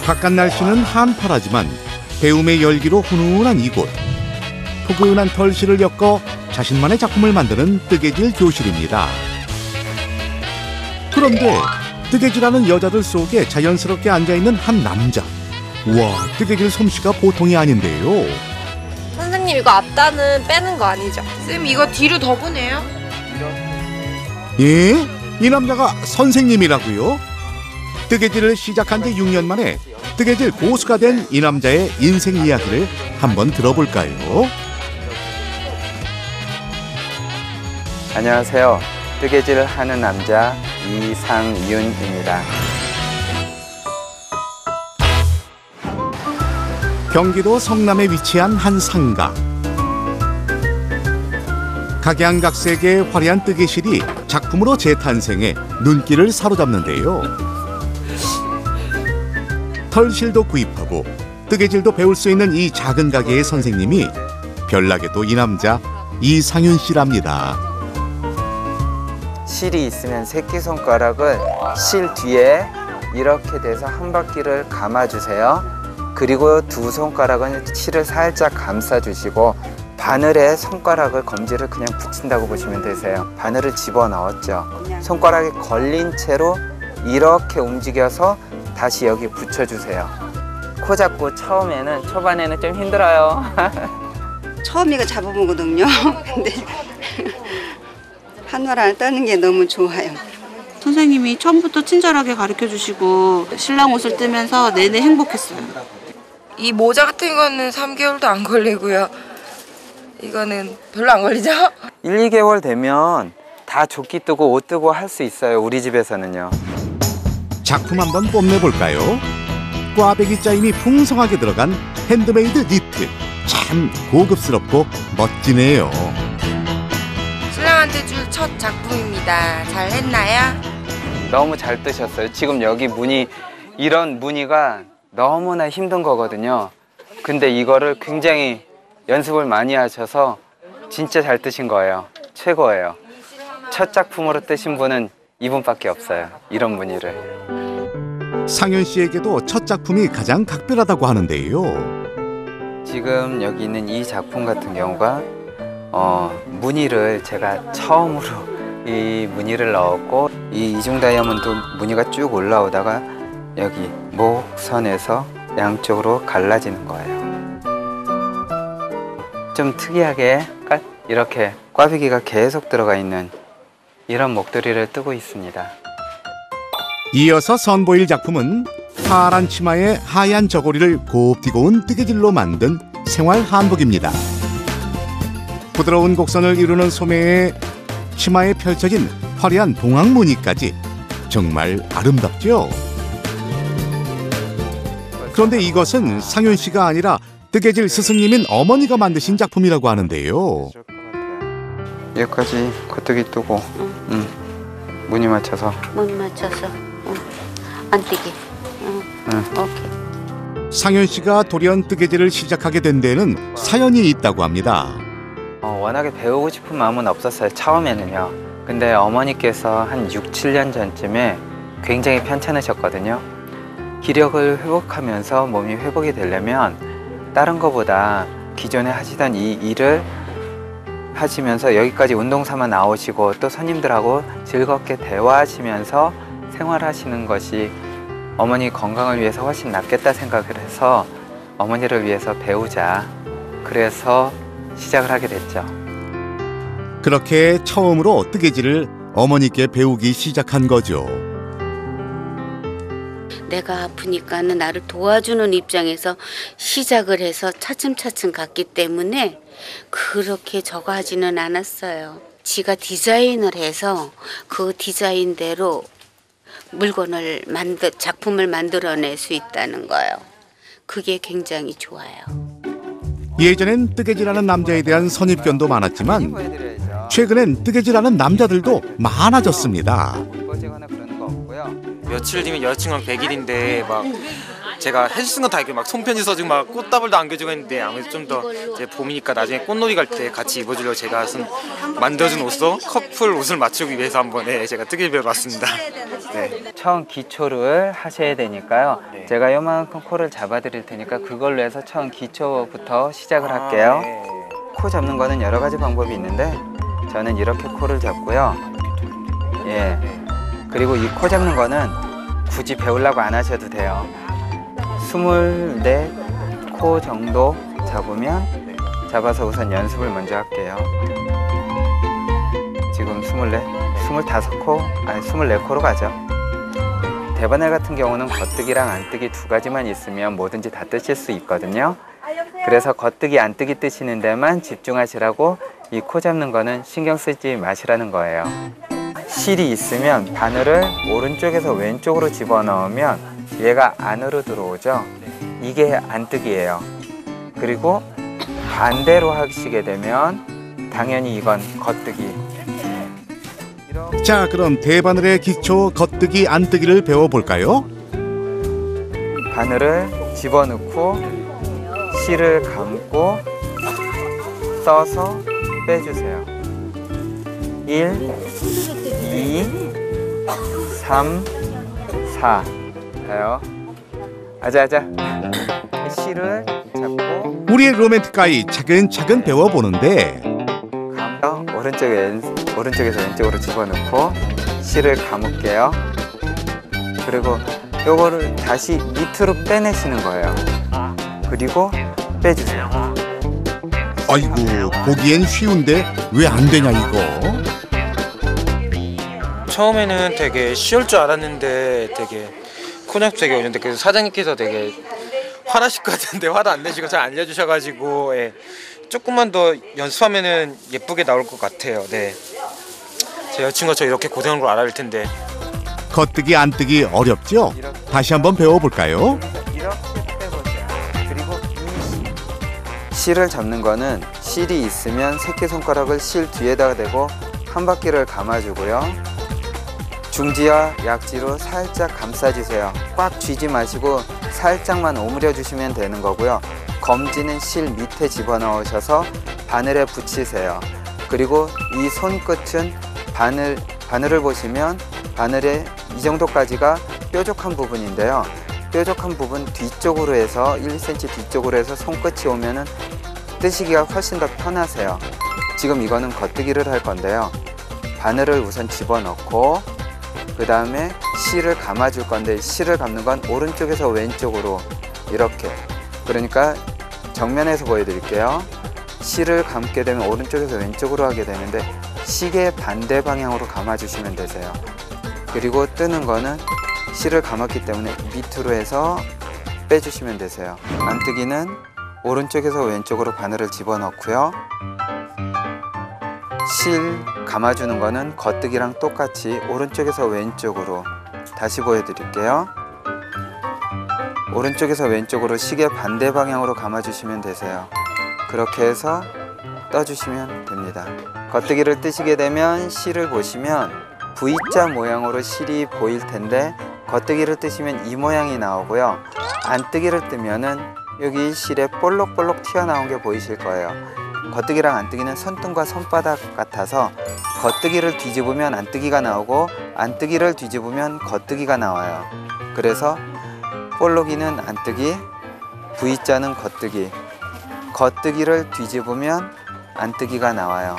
바깥 날씨는 한파라지만 배움의 열기로 훈훈한 이곳. 포근한 털실을 엮어 자신만의 작품을 만드는 뜨개질 교실입니다. 그런데 뜨개질하는 여자들 속에 자연스럽게 앉아있는 한 남자. 우와, 뜨개질 솜씨가 보통이 아닌데요. 선생님, 이거 앞단은 빼는 거 아니죠? 쌤, 이거 뒤로 더 보내요? 예? 이 남자가 선생님이라고요? 뜨개질을 시작한 지 6년 만에 뜨개질 고수가 된 이 남자의 인생 이야기를 한번 들어볼까요? 안녕하세요. 뜨개질을 하는 남자 이상윤입니다. 경기도 성남에 위치한 한 상가. 각양각색의 화려한 뜨개실이 작품으로 재탄생해 눈길을 사로잡는데요. 털실도 구입하고 뜨개질도 배울 수 있는 이 작은 가게의 선생님이 별나게도 이 남자 이상윤 씨랍니다. 실이 있으면 새끼손가락을 실 뒤에 이렇게 돼서 한 바퀴를 감아주세요. 그리고 두 손가락은 실을 살짝 감싸주시고 바늘에 손가락을 검지를 그냥 붙인다고 보시면 되세요. 바늘을 집어넣었죠. 손가락에 걸린 채로 이렇게 움직여서 다시 여기 붙여주세요. 코 잡고 초반에는 좀 힘들어요. 처음이가 잡아보거든요. 근데 한화를 따는 게 너무 좋아요. 선생님이 처음부터 친절하게 가르쳐주시고 신랑 옷을 뜨면서 내내 행복했어요. 이 모자 같은 거는 3개월도 안 걸리고요. 이거는 별로 안 걸리죠? 1, 2개월 되면 다 조끼 뜨고 옷 뜨고 할 수 있어요. 우리 집에서는요. 작품 한번 뽐내볼까요? 꽈배기 짜임이 풍성하게 들어간 핸드메이드 니트. 참 고급스럽고 멋지네요. 신랑한테 줄 첫 작품입니다. 잘 했나요? 너무 잘 뜨셨어요. 지금 여기 이런 무늬가 너무나 힘든 거거든요. 근데 이거를 굉장히 연습을 많이 하셔서 진짜 잘 뜨신 거예요. 최고예요. 첫 작품으로 뜨신 분은 이분밖에 없어요. 이런 무늬를. 상윤 씨에게도 첫 작품이 가장 각별하다고 하는데요. 지금 여기 있는 이 작품 같은 경우가 무늬를 제가 처음으로 이 무늬를 넣었고 이 이중 다이아몬드 무늬가 쭉 올라오다가 여기 목선에서 양쪽으로 갈라지는 거예요. 좀 특이하게 이렇게 꽈배기가 계속 들어가 있는 이런 목도리를 뜨고 있습니다. 이어서 선보일 작품은 파란 치마에 하얀 저고리를 곱디고 온 뜨개질로 만든 생활 한복입니다. 부드러운 곡선을 이루는 소매에 치마에 펼쳐진 화려한 동학 무늬까지 정말 아름답죠? 그런데 이것은 상윤 씨가 아니라 뜨개질 스승님인 어머니가 만드신 작품이라고 하는데요. 여기까지 겉뜨기 뜨고 무늬 맞춰서 안 뜨게. 오케이. 상윤 씨가 돌연 뜨개질을 시작하게 된 데에는 사연이 있다고 합니다. 워낙에 배우고 싶은 마음은 없었어요. 처음에는요. 근데 어머니께서 한 6, 7년 전쯤에 굉장히 편찮으셨거든요. 기력을 회복하면서 몸이 회복이 되려면 다른 거보다 기존에 하시던 이 일을 하시면서 여기까지 운동 삼아 나오시고 또 손님들하고 즐겁게 대화하시면서 생활하시는 것이 어머니 건강을 위해서 훨씬 낫겠다 생각을 해서 어머니를 위해서 배우자. 그래서 시작을 하게 됐죠. 그렇게 처음으로 뜨개질을 어머니께 배우기 시작한 거죠. 내가 아프니까는 나를 도와주는 입장에서 시작을 해서 차츰차츰 갔기 때문에 그렇게 저거 하지는 않았어요. 지가 디자인을 해서 그 디자인대로 작품을 만들어낼 수 있다는 거예요. 그게 굉장히 좋아요. 예전엔 뜨개질하는 남자에 대한 선입견도 많았지만 최근엔 뜨개질하는 남자들도 많아졌습니다. 며칠 뒤면 여자친구랑 100일인데 막 제가 해줄 수 있는 건 다 이렇게 막 손편지 써주고 막 꽃다발도 안겨주고 했는데 아무래도 좀 더 이제 봄이니까 나중에 꽃놀이 갈 때 같이 입어주려고 제가 만들어준 옷으로 커플 옷을 맞추기 위해서 한번 제가 뜨개질 배워봤습니다. 네. 처음 기초를 하셔야 되니까요. 제가 요만큼 코를 잡아드릴 테니까 그걸로 해서 처음 기초부터 시작을 할게요. 코 잡는 거는 여러 가지 방법이 있는데 저는 이렇게 코를 잡고요. 예. 그리고 이 코 잡는 거는 굳이 배우려고 안 하셔도 돼요. 24코 정도 잡아서 우선 연습을 먼저 할게요. 지금 25코, 아니 24코로 가죠. 대바늘 같은 경우는 겉뜨기랑 안뜨기 두 가지만 있으면 뭐든지 다 뜨실 수 있거든요. 그래서 겉뜨기, 안뜨기 뜨시는 데만 집중하시라고 이 코 잡는 거는 신경 쓰지 마시라는 거예요. 실이 있으면 바늘을 오른쪽에서 왼쪽으로 집어넣으면 얘가 안으로 들어오죠. 이게 안뜨기예요. 그리고 반대로 하시게 되면 당연히 이건 겉뜨기. 자, 그럼 대바늘의 기초 겉뜨기 안뜨기를 배워볼까요? 바늘을 집어넣고 실을 감고 떠서 빼주세요. 1, 2, 3, 4. 가요. 아자아자. 실을 잡고 우리의 로맨틱 가이 차근차근 배워보는데 오른쪽에서 왼쪽으로 집어넣고 실을 감을게요. 그리고 요거를 다시 밑으로 빼내시는 거예요. 그리고 빼주세요. 아이고, 보기엔 쉬운데 왜 안 되냐 이거? 처음에는 되게 쉬울 줄 알았는데 되게 코잡기 되게 어려운데 그래서 사장님께서 되게 화나실 것 같은데 화도 안 내시고 잘 알려주셔가지고 조금만 더 연습하면은 예쁘게 나올 것 같아요. 네. 제 여친과 저 이렇게 고생한 걸 알아야 할 텐데. 겉뜨기 안뜨기 어렵죠? 다시 한번 배워볼까요? 이렇게 빼보세요. 그리고 실을 잡는 거는 실이 있으면 새끼손가락을 실 뒤에다가 대고 한 바퀴를 감아주고요. 중지와 약지로 살짝 감싸주세요. 꽉 쥐지 마시고 살짝만 오므려 주시면 되는 거고요. 검지는 실 밑에 집어넣으셔서 바늘에 붙이세요. 그리고 이 손끝은 바늘을 보시면 바늘의 이 정도까지가 뾰족한 부분인데요. 뾰족한 부분 뒤쪽으로 해서 1cm 뒤쪽으로 해서 손끝이 오면은 뜨시기가 훨씬 더 편하세요. 지금 이거는 겉뜨기를 할 건데요. 바늘을 우선 집어넣고 그 다음에 실을 감아줄 건데 실을 감는 건 오른쪽에서 왼쪽으로 이렇게, 그러니까 정면에서 보여드릴게요. 실을 감게 되면 오른쪽에서 왼쪽으로 하게 되는데 시계 반대 방향으로 감아주시면 되세요. 그리고 뜨는 거는 실을 감았기 때문에 밑으로 해서 빼주시면 되세요. 안뜨기는 오른쪽에서 왼쪽으로 바늘을 집어넣고요. 실 감아주는 거는 겉뜨기랑 똑같이 오른쪽에서 왼쪽으로, 다시 보여드릴게요. 오른쪽에서 왼쪽으로 시계 반대 방향으로 감아주시면 되세요. 그렇게 해서 떠주시면 됩니다. 겉뜨기를 뜨시게 되면 실을 보시면 V자 모양으로 실이 보일 텐데 겉뜨기를 뜨시면 이 모양이 나오고요. 안뜨기를 뜨면은 여기 실에 볼록볼록 튀어나온 게 보이실 거예요. 겉뜨기랑 안뜨기는 손등과 손바닥 같아서 겉뜨기를 뒤집으면 안뜨기가 나오고 안뜨기를 뒤집으면 겉뜨기가 나와요. 그래서 볼록이는 안뜨기, V자는 겉뜨기, 겉뜨기를 뒤집으면 안뜨기가 나와요.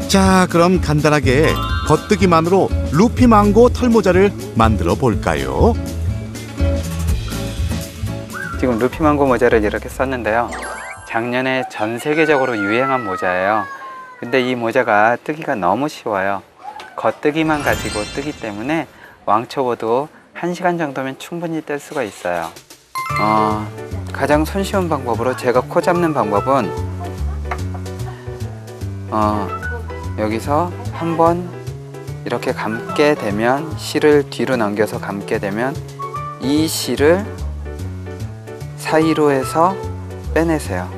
자, 그럼 간단하게 겉뜨기만으로 루피 망고 털모자를 만들어 볼까요? 지금 루피 망고 모자를 이렇게 썼는데요. 작년에 전 세계적으로 유행한 모자예요. 근데 이 모자가 뜨기가 너무 쉬워요. 겉뜨기만 가지고 뜨기 때문에 왕초보도 1시간 정도면 충분히 뜰 수가 있어요. 가장 손쉬운 방법으로 제가 코 잡는 방법은 여기서 한번 이렇게 감게 되면 실을 뒤로 넘겨서 감게 되면 이 실을 사이로 해서 빼내세요.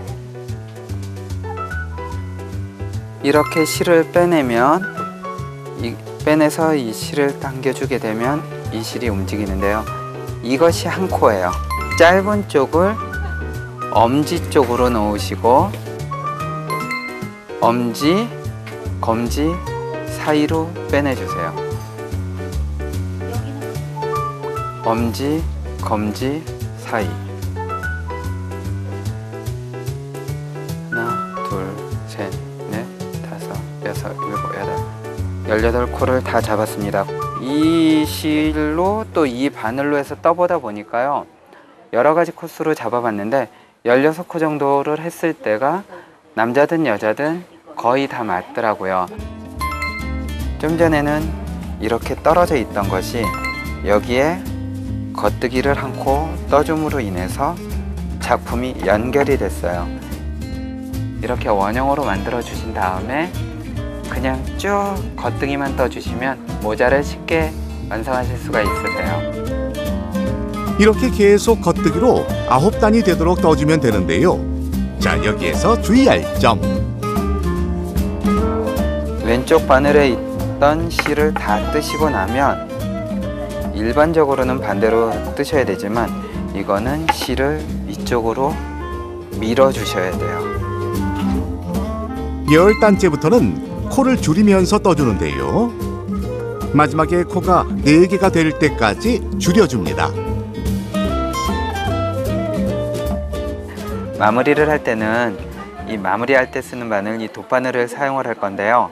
이렇게 실을 빼내면 빼내서 이 실을 당겨주게 되면 이 실이 움직이는데요. 이것이 한 코예요. 짧은 쪽을 엄지 쪽으로 놓으시고 엄지, 검지 사이로 빼내주세요. 엄지, 검지 사이. 하나, 둘, 셋, 넷, 다섯, 여섯, 일곱, 여덟. 18코를 다 잡았습니다. 이 실로 또 이 바늘로 해서 떠보다 보니까요. 여러 가지 코스로 잡아봤는데 16코 정도를 했을 때가 남자든 여자든 거의 다 맞더라고요. 좀 전에는 이렇게 떨어져 있던 것이 여기에 겉뜨기를 한 코 떠줌으로 인해서 작품이 연결이 됐어요. 이렇게 원형으로 만들어 주신 다음에 그냥 쭉 겉뜨기만 떠주시면 모자를 쉽게 완성하실 수가 있으세요. 이렇게 계속 겉뜨기로 9단이 되도록 떠주면 되는데요. 자, 여기에서 주의할 점. 왼쪽 바늘에 있던 실을 다 뜨시고 나면 일반적으로는 반대로 뜨셔야 되지만 이거는 실을 이쪽으로 밀어 주셔야 돼요. 10단째부터는 코를 줄이면서 떠주는데요. 마지막에 코가 4개가 될 때까지 줄여줍니다. 마무리를 할 때는 이 마무리할 때 쓰는 바늘, 이 돗바늘을 사용을 할 건데요.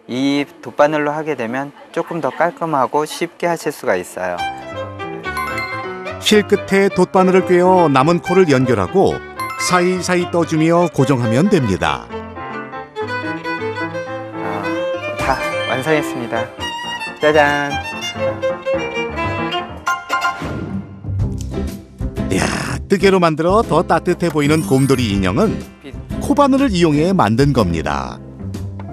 이 돗바늘로 하게 되면 조금 더 깔끔하고 쉽게 하실 수가 있어요. 실 끝에 돗바늘을 꿰어 남은 코를 연결하고 사이사이 떠주며 고정하면 됩니다. 다 완성했습니다. 짜잔! 이야, 뜨개로 만들어 더 따뜻해 보이는 곰돌이 인형은 코바늘을 이용해 만든 겁니다.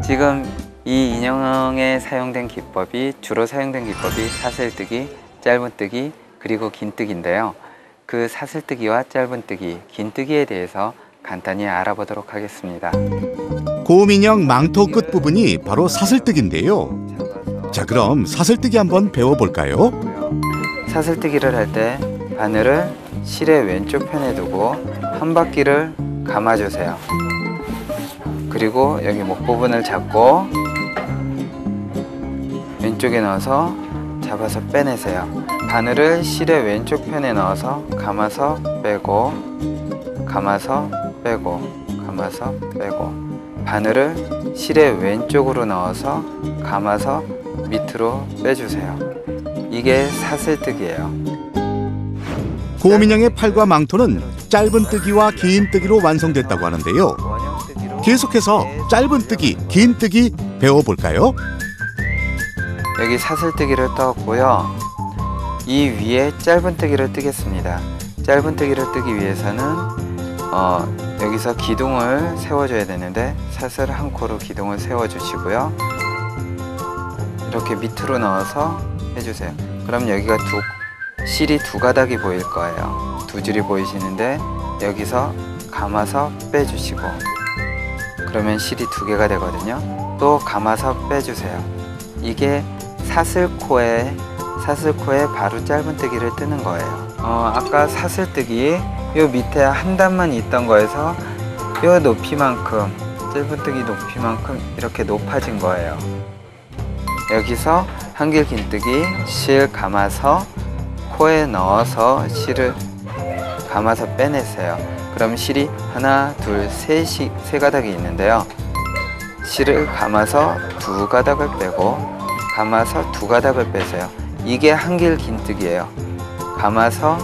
지금 이 인형에 사용된 기법이 주로 사용된 기법이 사슬뜨기, 짧은뜨기, 그리고 긴뜨기인데요. 그 사슬뜨기와 짧은뜨기, 긴뜨기에 대해서 간단히 알아보도록 하겠습니다. 곰 인형 망토 끝 부분이 바로 사슬뜨기인데요. 자, 그럼 사슬뜨기 한번 배워볼까요? 사슬뜨기를 할 때 바늘을 실의 왼쪽 편에 두고 한 바퀴를 감아주세요. 그리고 여기 목 부분을 잡고 왼쪽에 넣어서 잡아서 빼내세요. 바늘을 실의 왼쪽 편에 넣어서 감아서 빼고, 감아서 빼고, 감아서 빼고, 바늘을 실의 왼쪽으로 넣어서 감아서 밑으로 빼주세요. 이게 사슬뜨기예요. 곰 인형의 팔과 망토는 짧은뜨기와 긴뜨기로 완성됐다고 하는데요. 계속해서 짧은뜨기, 긴뜨기 배워볼까요? 여기 사슬뜨기를 떴고요. 이 위에 짧은뜨기를 뜨겠습니다. 짧은뜨기를 뜨기 위해서는 여기서 기둥을 세워줘야 되는데 사슬 한 코로 기둥을 세워주시고요. 이렇게 밑으로 넣어서 해주세요. 그럼 여기가 실이 두 가닥이 보일 거예요. 두 줄이 보이시는데 여기서 감아서 빼주시고 그러면 실이 2개가 되거든요. 또 감아서 빼주세요. 이게 사슬코에 바로 짧은뜨기를 뜨는 거예요. 아까 사슬뜨기 요 밑에 한 단만 있던 거에서 요 높이만큼, 짧은뜨기 높이만큼 이렇게 높아진 거예요. 여기서 한길 긴뜨기, 실 감아서 코에 넣어서 실을 감아서 빼내세요. 그럼 실이 하나, 둘, 세 가닥이 있는데요. 실을 감아서 2가닥을 빼고 감아서 2가닥을 빼세요. 이게 한길 긴뜨기예요. 감아서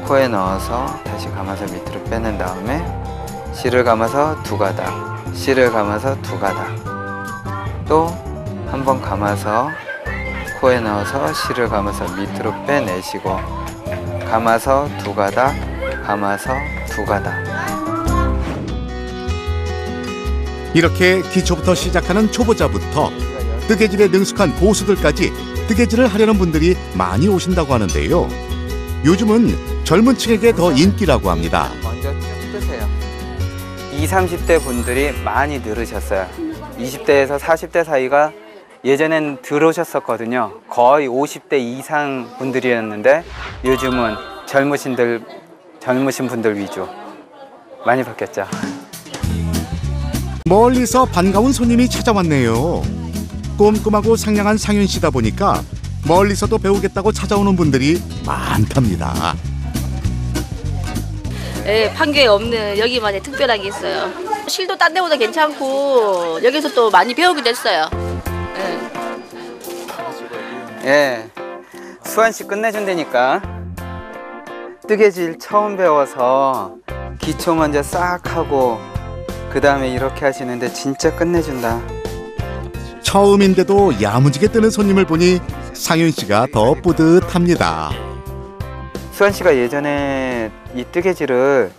코에 넣어서 다시 감아서 밑으로 빼낸 다음에 실을 감아서 2가닥, 실을 감아서 2가닥, 또 한 번 감아서 코에 넣어서 실을 감아서 밑으로 빼내시고 감아서 2가닥, 감아서 2가닥. 이렇게 기초부터 시작하는 초보자부터 뜨개질에 능숙한 고수들까지 뜨개질을 하려는 분들이 많이 오신다고 하는데요. 요즘은 젊은 층에게 더 인기라고 합니다. 먼저 쭉 뜨세요. 20, 30대 분들이 많이 늘으셨어요. 20대에서 40대 사이가 예전엔 들어오셨었거든요. 거의 50대 이상 분들이었는데 요즘은 젊으신 분들 위주. 많이 바뀌었죠. 멀리서 반가운 손님이 찾아왔네요. 꼼꼼하고 상냥한 상윤 씨다 보니까 멀리서도 배우겠다고 찾아오는 분들이 많답니다. 예, 판교에 없는 여기만의 특별한 게 있어요. 실도 딴 데보다 괜찮고 여기서 또 많이 배우기도 했어요. 예, 수환 씨 끝내준다니까. 뜨개질 처음 배워서 기초 먼저 싹 하고 그 다음에 이렇게 하시는데 진짜 끝내준다. 처음인데도 야무지게 뜨는 손님을 보니 상윤 씨가 더 뿌듯합니다. 수환 씨가 예전에 이 뜨개질을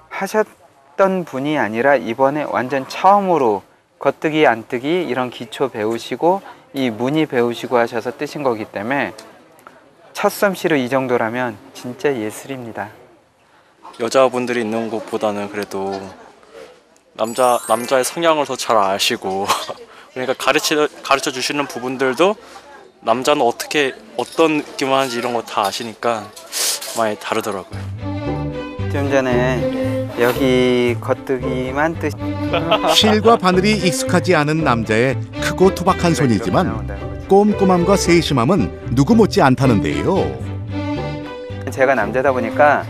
하셨던 분이 아니라 이번에 완전 처음으로 겉뜨기, 안뜨기 이런 기초 배우시고 이 무늬 배우시고 하셔서 뜨신 거기 때문에 첫 솜씨로 이 정도라면 진짜 예술입니다. 여자분들이 있는 곳보다는 그래도 남자의 성향을 더 잘 아시고 그러니까 가르쳐 주시는 부분들도 남자는 어떤 느낌을 하는지 이런 거 다 아시니까 많이 다르더라고요. 좀 전에 여기 겉뜨기만 실과 바늘이 익숙하지 않은 남자의 크고 투박한 손이지만 꼼꼼함과 세심함은 누구 못지 않다는데요. 제가 남자다 보니까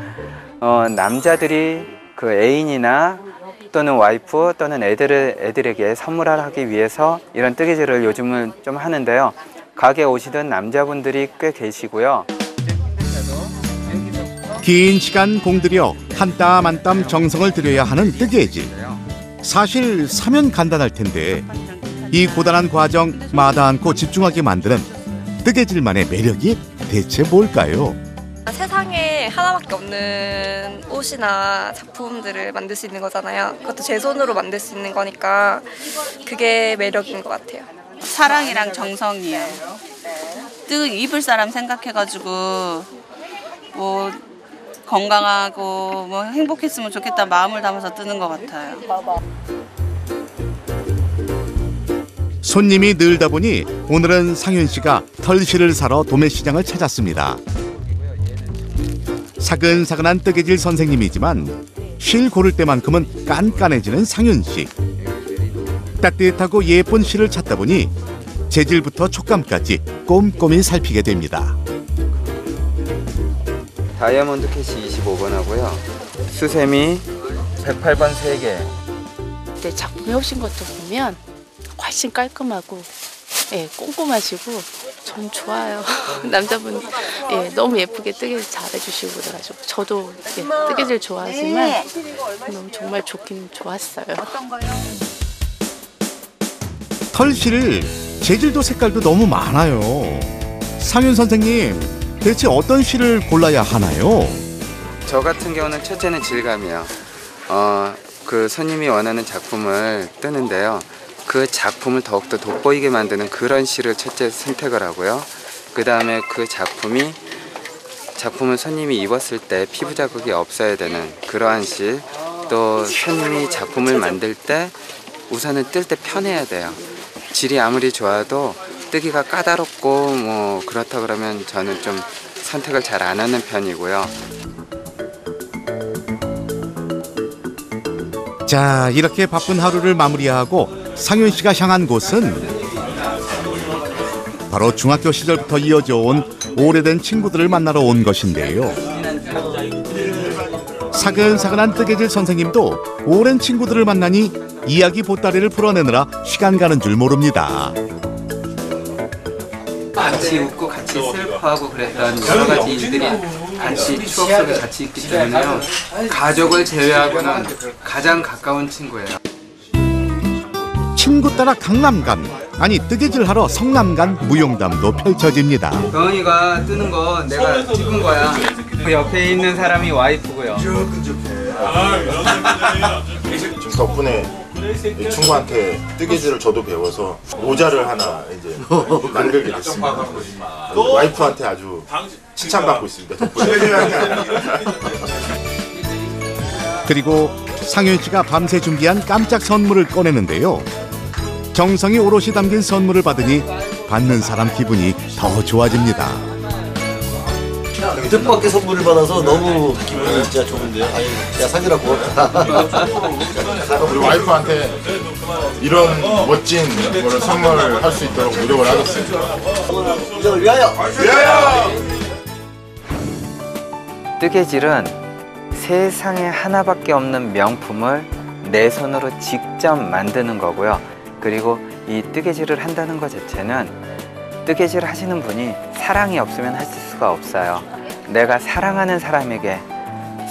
남자들이 그 애인이나 또는 와이프 또는 애들에게 선물하기 위해서 이런 뜨개질을 요즘은 좀 하는데요. 가게 오시던 남자분들이 꽤 계시고요. 긴 시간 공들여 한 땀 한 땀 정성을 들여야 하는 뜨개질. 사실 사면 간단할 텐데 이 고단한 과정 마다 않고 집중하게 만드는 뜨개질만의 매력이 대체 뭘까요? 세상에 하나밖에 없는 옷이나 작품들을 만들 수 있는 거잖아요. 그것도 제 손으로 만들 수 있는 거니까 그게 매력인 것 같아요. 사랑이랑 정성이에요. 입을 사람 생각해가지고 뭐 건강하고 뭐 행복했으면 좋겠다 마음을 담아서 뜨는 것 같아요. 손님이 늘다 보니 오늘은 상윤 씨가 털실을 사러 도매시장을 찾았습니다. 사근사근한 뜨개질 선생님이지만 실 고를 때만큼은 깐깐해지는 상윤 씨. 따뜻하고 예쁜 실을 찾다 보니 재질부터 촉감까지 꼼꼼히 살피게 됩니다. 다이아몬드 캐시 25번 하고요. 수세미 108번 3개. 네, 작품 해오신 것도 보면 훨씬 깔끔하고 꼼꼼하시고 전 좋아요. 남자분 너무 예쁘게 뜨개질 잘해주시고 그래가지고 저도 뜨개질 좋아하지만 너무 정말 좋긴 좋았어요. 털실 재질도 색깔도 너무 많아요. 상윤 선생님 대체 어떤 실을 골라야 하나요? 저 같은 경우는 첫째는 질감이요. 그 손님이 원하는 작품을 뜨는데요. 그 작품을 더욱더 돋보이게 만드는 그런 실을 첫째 선택을 하고요. 그 다음에 그 작품을 손님이 입었을 때 피부 자국이 없어야 되는 그러한 실, 또 손님이 작품을 만들 때 우선은 뜰 때 편해야 돼요. 질이 아무리 좋아도 뜨기가 까다롭고 뭐 그렇다 그러면 저는 좀 선택을 잘 안 하는 편이고요. 자, 이렇게 바쁜 하루를 마무리하고 상윤 씨가 향한 곳은 바로 중학교 시절부터 이어져 온 오래된 친구들을 만나러 온 것인데요. 사근사근한 뜨개질 선생님도 오랜 친구들을 만나니 이야기 보따리를 풀어내느라 시간 가는 줄 모릅니다. 같이 웃고 같이 슬퍼하고 그랬던 여러 가지 일들이 같이 추억 속에 같이 있기 때문에요. 가족을 제외하고는 가장 가까운 친구예요. 친구 따라 강남 간, 아니 뜨개질 하러 성남 간 무용담도 펼쳐집니다. 병원이가 뜨는 거 내가 찍은 거야. 그 옆에 있는 사람이 와이프고요. 지금 덕분에 친구한테 뜨개질을 저도 배워서 모자를 하나 이제 만들게 됐습니다. 와이프한테 아주 칭찬받고 있습니다. 덕분에. 그리고 상윤 씨가 밤새 준비한 깜짝 선물을 꺼내는데요. 정성이 오롯이 담긴 선물을 받으니 받는 사람 기분이 더 좋아집니다. 뜻밖의 선물을 받아서 너무 기분이 진짜 좋은데요. 아니, 야 상일아 고맙다. 우리 와이프한테 이런 멋진 거를 선물할 수 있도록 노력을 하겠습니다. 이걸 위하여! 위하여! 뜨개질은 세상에 하나밖에 없는 명품을 내 손으로 직접 만드는 거고요. 그리고 이 뜨개질을 한다는 것 자체는 뜨개질 하시는 분이 사랑이 없으면 하실 수가 없어요. 내가 사랑하는 사람에게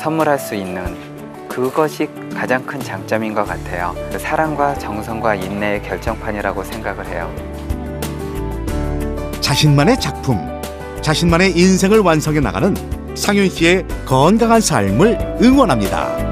선물할 수 있는 그것이 가장 큰 장점인 것 같아요. 사랑과 정성과 인내의 결정판이라고 생각을 해요. 자신만의 작품, 자신만의 인생을 완성해 나가는 상윤 씨의 건강한 삶을 응원합니다.